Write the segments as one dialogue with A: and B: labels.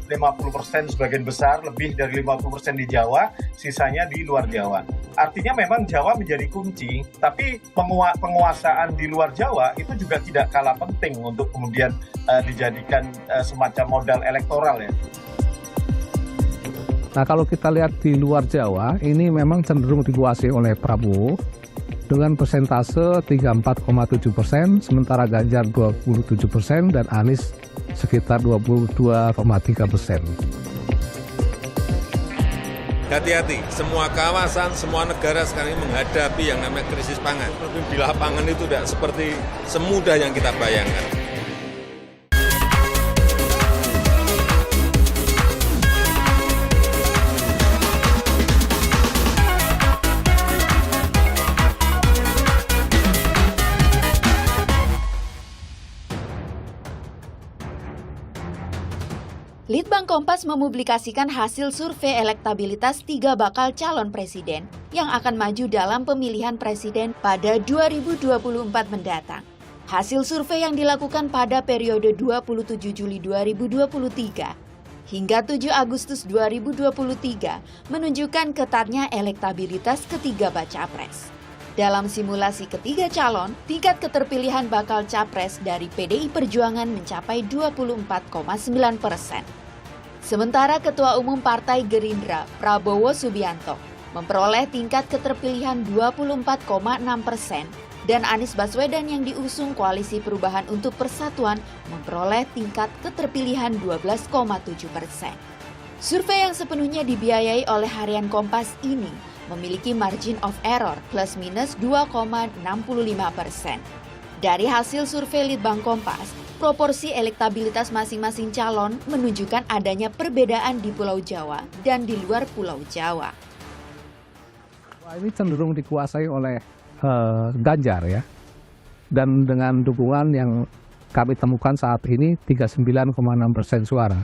A: %50 sebagian besar, lebih dari 50% di Jawa, sisanya di luar Jawa. Artinya memang Jawa menjadi kunci, tapi penguasaan di luar Jawa itu juga tidak kalah penting untuk kemudian dijadikan semacam modal elektoral ya.
B: Nah kalau kita lihat di luar Jawa, ini memang cenderung dikuasai oleh Prabowo dengan persentase 34,7%, sementara Ganjar 27% dan Anies sekitar 22,3%.
C: Hati-hati, semua kawasan, semua negara sekarang ini menghadapi yang namanya krisis pangan. Di lapangan itu tidak seperti semudah yang kita bayangkan.
D: Litbang Kompas mempublikasikan hasil survei elektabilitas 3 bakal calon presiden yang akan maju dalam pemilihan presiden pada 2024 mendatang. Hasil survei yang dilakukan pada periode 27 Juli 2023 hingga 7 Agustus 2023 menunjukkan ketatnya elektabilitas ketiga baca pres. Dalam simulasi ketiga calon, tingkat keterpilihan bakal capres dari PDI Perjuangan mencapai 24,9%. Sementara Ketua Umum Partai Gerindra, Prabowo Subianto, memperoleh tingkat keterpilihan 24,6% dan Anies Baswedan yang diusung Koalisi Perubahan untuk Persatuan memperoleh tingkat keterpilihan 12,7%. Survei yang sepenuhnya dibiayai oleh Harian Kompas ini memiliki margin of error plus minus 2,65%. Dari hasil survei Litbang Kompas, proporsi elektabilitas masing-masing calon menunjukkan adanya perbedaan di Pulau Jawa dan di luar Pulau Jawa.
B: Ini cenderung dikuasai oleh Ganjar ya, dan dengan dukungan yang kami temukan saat ini 39,6% suara.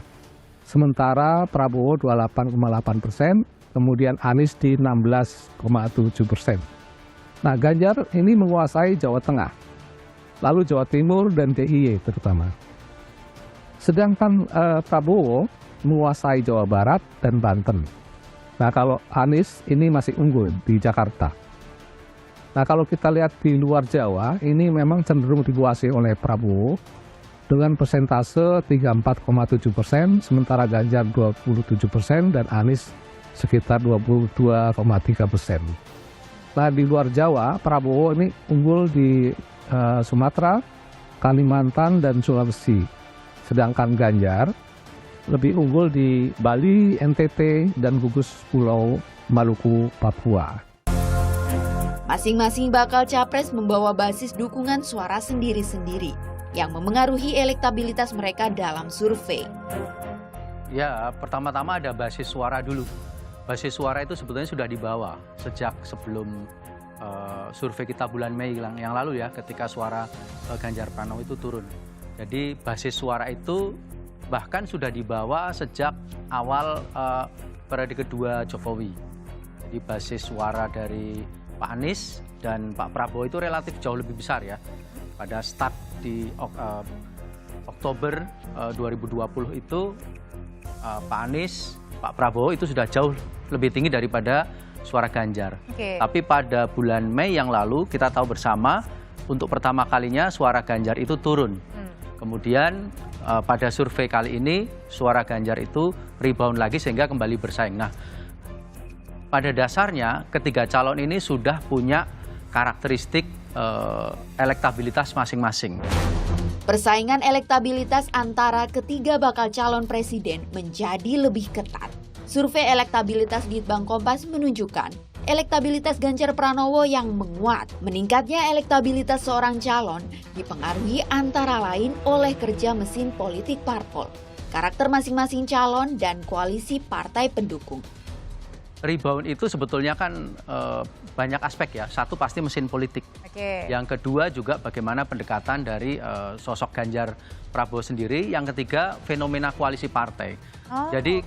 B: Sementara Prabowo 28,8%, kemudian Anies di 16,7%. Nah, Ganjar ini menguasai Jawa Tengah, lalu Jawa Timur dan DIY terutama. Sedangkan Prabowo menguasai Jawa Barat dan Banten. Nah, kalau Anies ini masih unggul di Jakarta. Nah, kalau kita lihat di luar Jawa, ini memang cenderung dikuasai oleh Prabowo dengan persentase 34,7%, sementara Ganjar 27% dan Anies sekitar 22,3%. Nah, di luar Jawa, Prabowo ini unggul di Sumatera, Kalimantan, dan Sulawesi. Sedangkan Ganjar lebih unggul di Bali, NTT, dan gugus Pulau Maluku, Papua.
D: Masing-masing bakal capres membawa basis dukungan suara sendiri-sendiri yang memengaruhi elektabilitas mereka dalam survei.
E: Ya, pertama-tama ada basis suara dulu. Basis suara itu sebetulnya sudah dibawa sejak sebelum survei kita bulan Mei yang lalu ya, ketika suara Ganjar Pranowo itu turun. Jadi basis suara itu bahkan sudah dibawa sejak awal periode kedua Jokowi. Jadi basis suara dari Pak Anies dan Pak Prabowo itu relatif jauh lebih besar ya. Pada start di Oktober 2020 itu Pak Anies, Pak Prabowo itu sudah jauh lebih tinggi daripada suara Ganjar. Tapi pada bulan Mei yang lalu kita tahu bersama untuk pertama kalinya suara Ganjar itu turun. Kemudian pada survei kali ini suara Ganjar itu rebound lagi sehingga kembali bersaing. Nah, pada dasarnya ketiga calon ini sudah punya karakteristik elektabilitas masing-masing.
D: Persaingan elektabilitas antara ketiga bakal calon presiden menjadi lebih ketat. Survei elektabilitas Litbang Kompas menunjukkan elektabilitas Ganjar Pranowo yang menguat. Meningkatnya elektabilitas seorang calon dipengaruhi antara lain oleh kerja mesin politik parpol, karakter masing-masing calon, dan koalisi partai pendukung.
E: Rebound itu sebetulnya kan banyak aspek ya. Satu pasti mesin politik. Yang kedua juga bagaimana pendekatan dari sosok Ganjar Prabowo sendiri. Yang ketiga fenomena koalisi partai. Jadi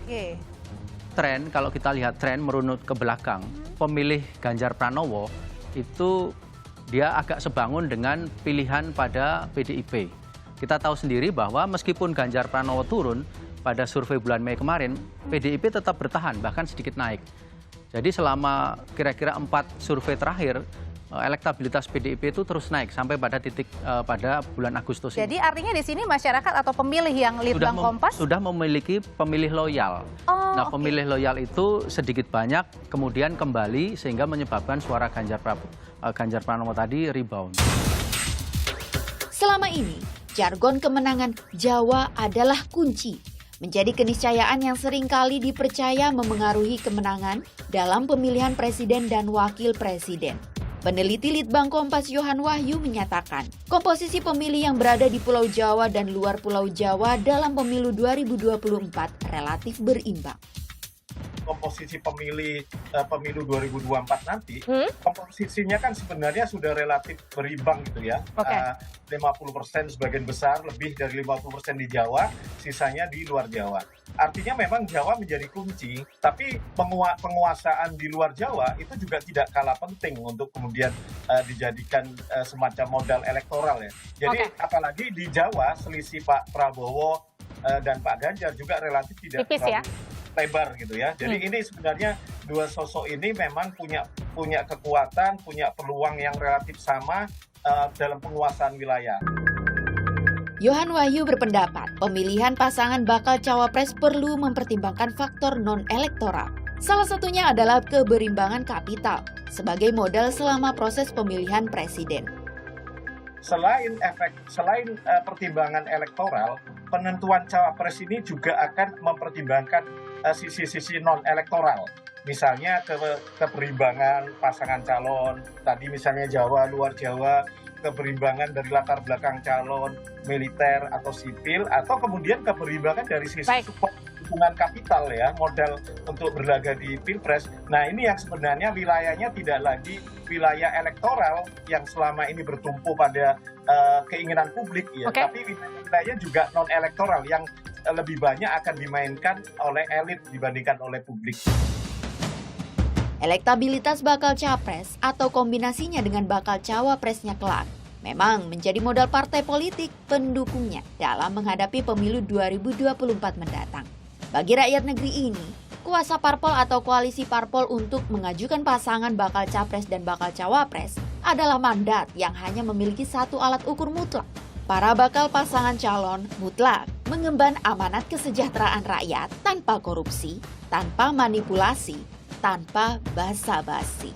E: tren, kalau kita lihat tren merunut ke belakang, pemilih Ganjar Pranowo itu dia agak sebangun dengan pilihan pada PDIP. Kita tahu sendiri bahwa meskipun Ganjar Pranowo turun pada survei bulan Mei kemarin, PDIP tetap bertahan, bahkan sedikit naik. Jadi selama kira-kira 4 survei terakhir, elektabilitas PDIP itu terus naik sampai pada titik pada bulan Agustus ini.
F: Jadi artinya di sini masyarakat atau pemilih yang Litbang Kompas
E: sudah memiliki pemilih loyal. Nah, pemilih loyal itu sedikit banyak kemudian kembali sehingga menyebabkan suara Ganjar Pranowo tadi rebound.
D: Selama ini, jargon kemenangan Jawa adalah kunci, menjadi keniscayaan yang seringkali dipercaya memengaruhi kemenangan dalam pemilihan presiden dan wakil presiden. Peneliti Litbang Kompas Yohan Wahyu menyatakan, komposisi pemilih yang berada di Pulau Jawa dan luar Pulau Jawa dalam pemilu 2024 relatif berimbang.
A: Komposisi pemilih pemilu 2024 nanti, komposisinya kan sebenarnya sudah relatif berimbang gitu ya. 50% sebagian besar, lebih dari 50% di Jawa, sisanya di luar Jawa. Artinya memang Jawa menjadi kunci, tapi penguasaan di luar Jawa itu juga tidak kalah penting untuk kemudian dijadikan semacam modal elektoral ya. Jadi apalagi di Jawa selisih Pak Prabowo dan Pak Ganjar juga relatif tidak
F: tipis ya,
A: lebar gitu ya. Jadi ini sebenarnya dua sosok ini memang punya kekuatan, punya peluang yang relatif sama dalam penguasaan wilayah.
D: Yohan Wahyu berpendapat pemilihan pasangan bakal cawapres perlu mempertimbangkan faktor non-elektoral. Salah satunya adalah keberimbangan kapital sebagai modal selama proses pemilihan presiden.
A: Selain pertimbangan elektoral, penentuan cawapres ini juga akan mempertimbangkan sisi-sisi non-elektoral. Misalnya keberimbangan pasangan calon, tadi misalnya Jawa, luar Jawa, keberimbangan dari latar belakang calon, militer atau sipil, atau kemudian keberimbangan dari sisi support dukungan kapital ya, modal untuk berlaga di Pilpres. Nah ini yang sebenarnya wilayahnya tidak lagi wilayah elektoral yang selama ini bertumpu pada keinginan publik ya, tapi wilayahnya juga non-elektoral yang lebih banyak akan dimainkan oleh elit dibandingkan oleh publik.
D: Elektabilitas bakal capres atau kombinasinya dengan bakal cawapresnya kelak memang menjadi modal partai politik pendukungnya dalam menghadapi pemilu 2024 mendatang. Bagi rakyat negeri ini, kuasa parpol atau koalisi parpol untuk mengajukan pasangan bakal capres dan bakal cawapres adalah mandat yang hanya memiliki satu alat ukur mutlak. Para bakal pasangan calon mutlak mengemban amanat kesejahteraan rakyat tanpa korupsi, tanpa manipulasi, tanpa basa-basi.